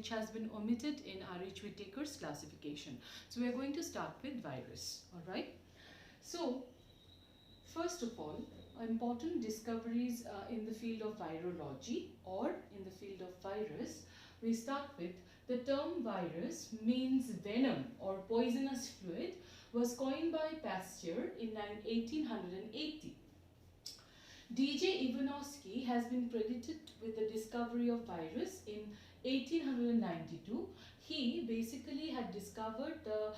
which has been omitted in R.H. Whittaker's classification. So we are going to start with virus. Alright. So first of all, important discoveries in the field of virology or in the field of virus. We start with the term virus means venom or poisonous fluid was coined by Pasteur in 1880. D.J. Ivanovsky has been credited with the discovery of virus in 1892. He basically had discovered the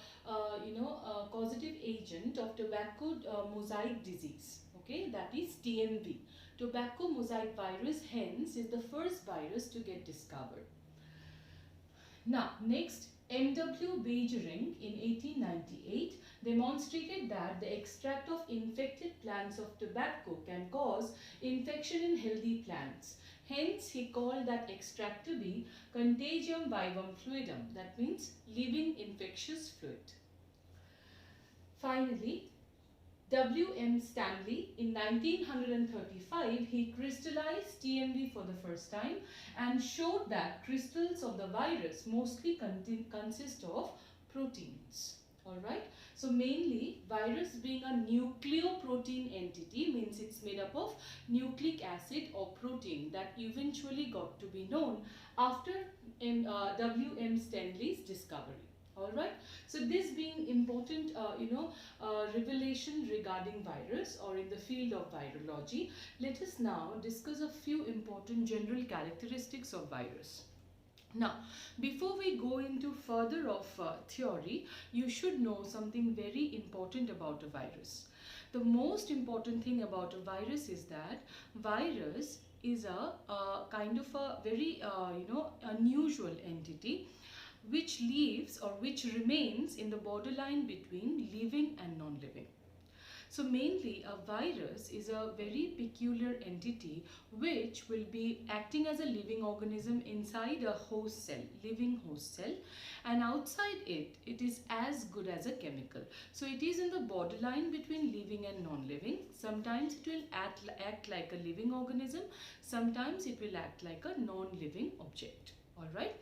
causative agent of tobacco mosaic disease. Okay, that is TMV. Tobacco mosaic virus hence is the first virus to get discovered. Now next, M.W. Bajering in 1898 demonstrated that the extract of infected plants of tobacco can cause infection in healthy plants. Hence, he called that extract to be contagium vivum fluidum, that means living infectious fluid. Finally, W.M. Stanley in 1935, he crystallized TMV for the first time and showed that crystals of the virus mostly consist of proteins. Alright, so mainly virus being a nucleoprotein entity means it's made up of nucleic acid or protein that eventually got to be known after W.M. Stanley's discovery. Alright, so this being important revelation regarding virus or in the field of virology, let us now discuss a few important general characteristics of virus. Now, before we go into further of theory, you should know something very important about a virus. The most important thing about a virus is that virus is a kind of a very unusual entity which lives or which remains in the borderline between living and non-living. So mainly a virus is a very peculiar entity which will be acting as a living organism inside a host cell, living host cell, and outside it, it is as good as a chemical. So it is in the borderline between living and non-living. Sometimes it will act like a living organism, sometimes it will act like a non-living object. Alright.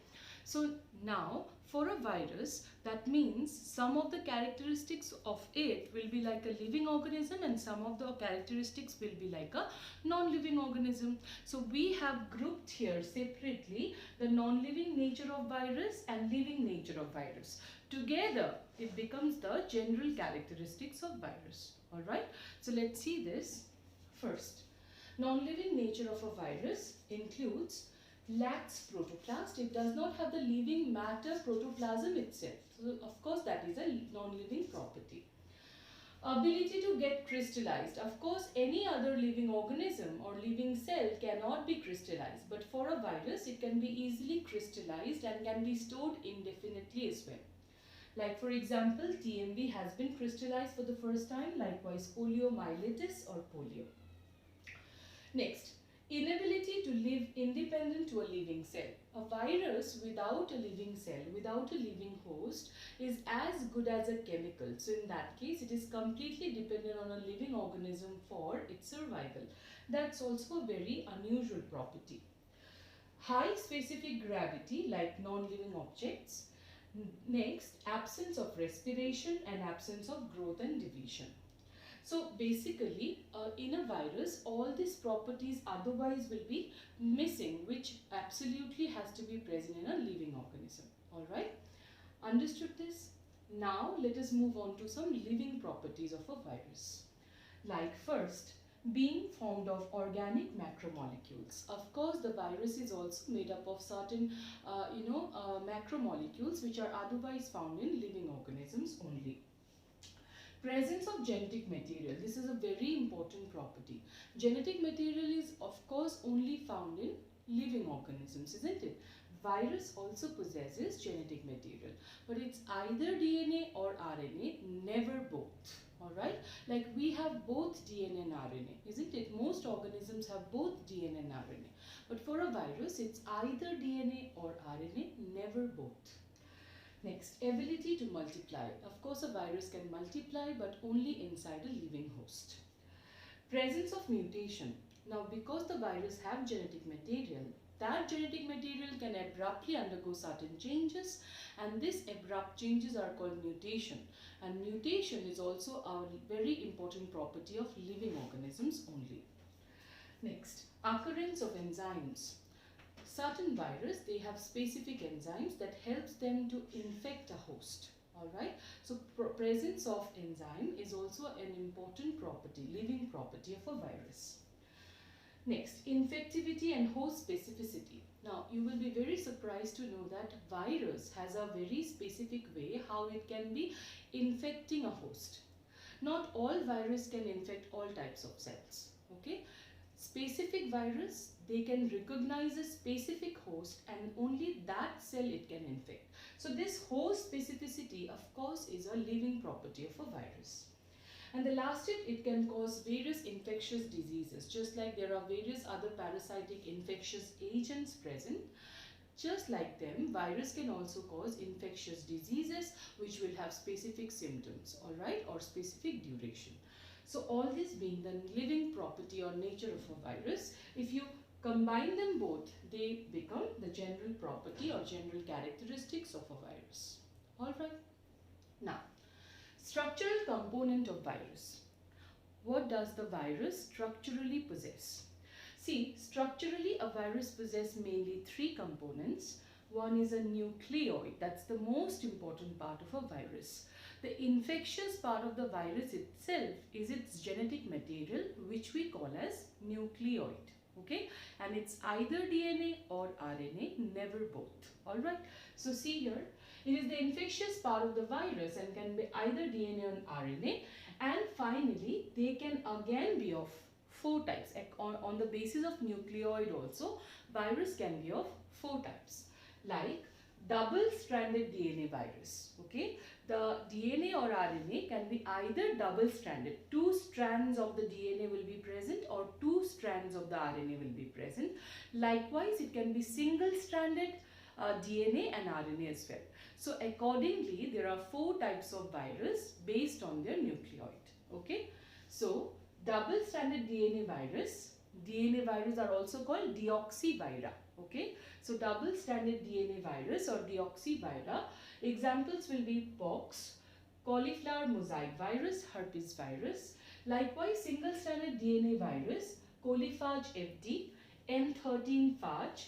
So now for a virus, that means some of the characteristics of it will be like a living organism and some of the characteristics will be like a non-living organism. So we have grouped here separately the non-living nature of virus and living nature of virus. Together it becomes the general characteristics of virus. Alright, so let's see this first. Non-living nature of a virus includes lacks protoplast. It does not have the living matter protoplasm itself. So of course that is a non-living property. Ability to get crystallized. Of course any other living organism or living cell cannot be crystallized, but for a virus it can be easily crystallized and can be stored indefinitely as well. Like for example, TMV has been crystallized for the first time, likewise poliomyelitis or polio. Next, inability to live independent to a living cell. A virus without a living cell, without a living host, is as good as a chemical. So in that case, it is completely dependent on a living organism for its survival. That's also a very unusual property. High specific gravity, like non-living objects. Next, absence of respiration and absence of growth and division. So basically in a virus all these properties otherwise will be missing, which absolutely has to be present in a living organism. Alright, understood this? Now let us move on to some living properties of a virus. Like first, being formed of organic macromolecules. Of course the virus is also made up of certain macromolecules which are otherwise found in living organisms only. Presence of genetic material. This is a very important property. Genetic material is of course only found in living organisms, isn't it? Virus also possesses genetic material, but it's either DNA or RNA, never both. Alright, like we have both DNA and RNA, isn't it? Most organisms have both DNA and RNA, but for a virus it's either DNA or RNA, never both. Next, ability to multiply. Of course, a virus can multiply, but only inside a living host. Presence of mutation. Now, because the virus have genetic material, that genetic material can abruptly undergo certain changes, and these abrupt changes are called mutation. And mutation is also a very important property of living organisms only. Next, occurrence of enzymes. Certain virus, they have specific enzymes that helps them to infect a host. Alright, so presence of enzyme is also an important property, living property of a virus. Next, infectivity and host specificity. Now, you will be very surprised to know that virus has a very specific way how it can be infecting a host. Not all virus can infect all types of cells. Okay, specific virus, they can recognize a specific host and only that cell it can infect. So this host specificity, of course, is a living property of a virus. And the last step, it can cause various infectious diseases. Just like there are various other parasitic infectious agents present, just like them, virus can also cause infectious diseases which will have specific symptoms, alright, or specific duration. So all this being the living property or nature of a virus, if you combine them both, they become the general property or general characteristics of a virus. Alright. Now, structural component of virus. What does the virus structurally possess? See, structurally a virus possesses mainly three components. One is a nucleoid, that's the most important part of a virus. The infectious part of the virus itself is its genetic material, which we call as nucleoid. Okay, and it's either DNA or RNA, never both. Alright, so see here, it is the infectious part of the virus and can be either DNA or RNA, and finally they can again be of four types. On the basis of nucleoid also, virus can be of four types, like double-stranded DNA virus. Okay, the DNA or RNA can be either double-stranded, two strands of the DNA will be present or two strands of the RNA will be present. Likewise, it can be single-stranded DNA and RNA as well. So accordingly, there are four types of virus based on their nucleoid. Okay, so double-stranded DNA virus are also called deoxyvira. Okay, so double-stranded DNA virus or deoxyvira, examples will be pox, cauliflower mosaic virus, herpes virus. Likewise, single-stranded DNA virus, coliphage FD, M13 phage.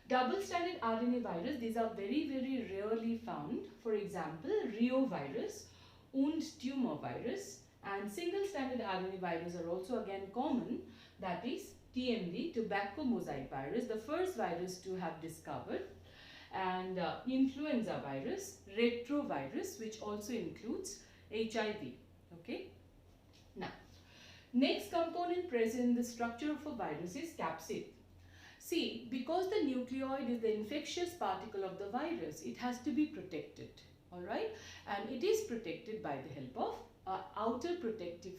Double-stranded RNA virus, these are very, very rarely found. For example, Rio virus, und tumor virus, and single-stranded RNA virus are also again common, that is TMV, tobacco mosaic virus, the first virus to have discovered, and influenza virus, retrovirus, which also includes HIV. Okay. Now, next component present in the structure of a virus is capsid. See, because the nucleoid is the infectious particle of the virus, it has to be protected, alright, and it is protected by the help of outer protective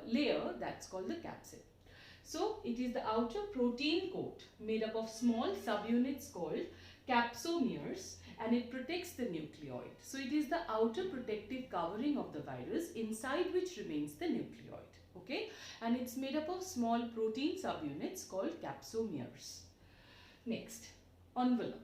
layer, that's called the capsid. So, it is the outer protein coat made up of small subunits called capsomeres, and it protects the nucleoid. So, it is the outer protective covering of the virus inside which remains the nucleoid. Okay, and it's made up of small protein subunits called capsomeres. Next, envelope.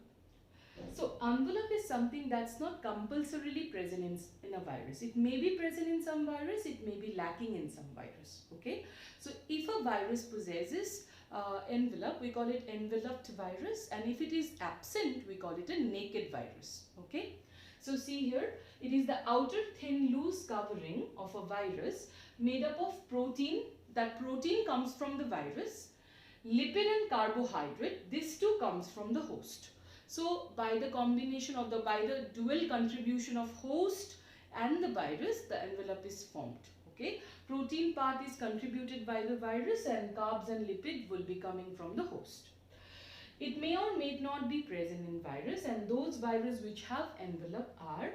So, envelope is something that's not compulsorily present in a virus. It may be present in some virus, it may be lacking in some virus. Okay, so if a virus possesses envelope, we call it enveloped virus, and if it is absent, we call it a naked virus. Okay, so see here, it is the outer thin loose covering of a virus made up of protein. That protein comes from the virus, lipid and carbohydrate, this too comes from the host. So by the combination of by the dual contribution of host and the virus, the envelope is formed. Okay, protein part is contributed by the virus and carbs and lipid will be coming from the host. It may or may not be present in virus, and those viruses which have envelope are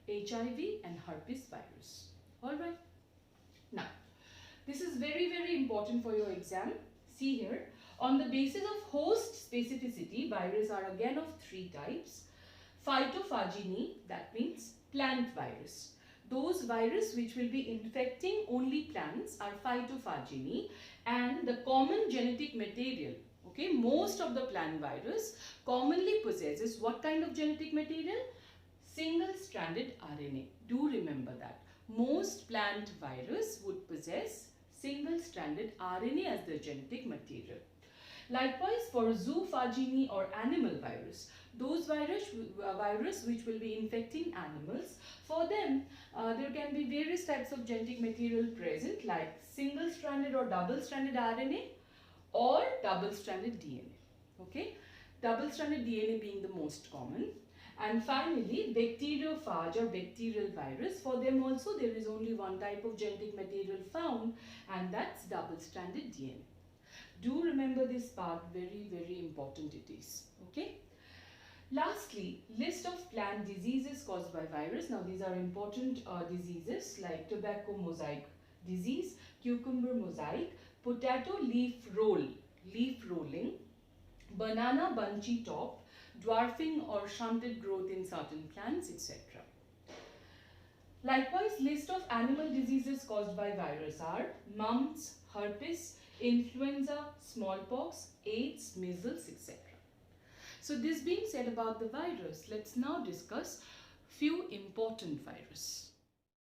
HIV and herpes virus. Alright. Now, this is very, very important for your exam. See here, on the basis of host specificity, viruses are again of three types. Phytophagini, that means plant virus. Those viruses which will be infecting only plants are phytophagini, and the common genetic material, Okay, most of the plant virus commonly possesses what kind of genetic material? Single-stranded RNA. Do remember that. Most plant virus would possess single-stranded RNA as their genetic material. Likewise, for zoophagini or animal virus, those virus which will be infecting animals, for them there can be various types of genetic material present, like single-stranded or double-stranded RNA or double-stranded DNA. Okay, double-stranded DNA being the most common. And finally, bacteriophage or bacterial virus, for them also there is only one type of genetic material found, and that's double-stranded DNA. Do remember this part, very important it is. Okay. Lastly, list of plant diseases caused by virus. Now these are important diseases like tobacco mosaic disease, cucumber mosaic, potato leaf rolling, banana bunchy top, dwarfing or shunted growth in certain plants, etc. Likewise, list of animal diseases caused by virus are mumps, herpes, influenza, smallpox, AIDS, measles, etc. So this being said about the virus, let's now discuss few important viruses.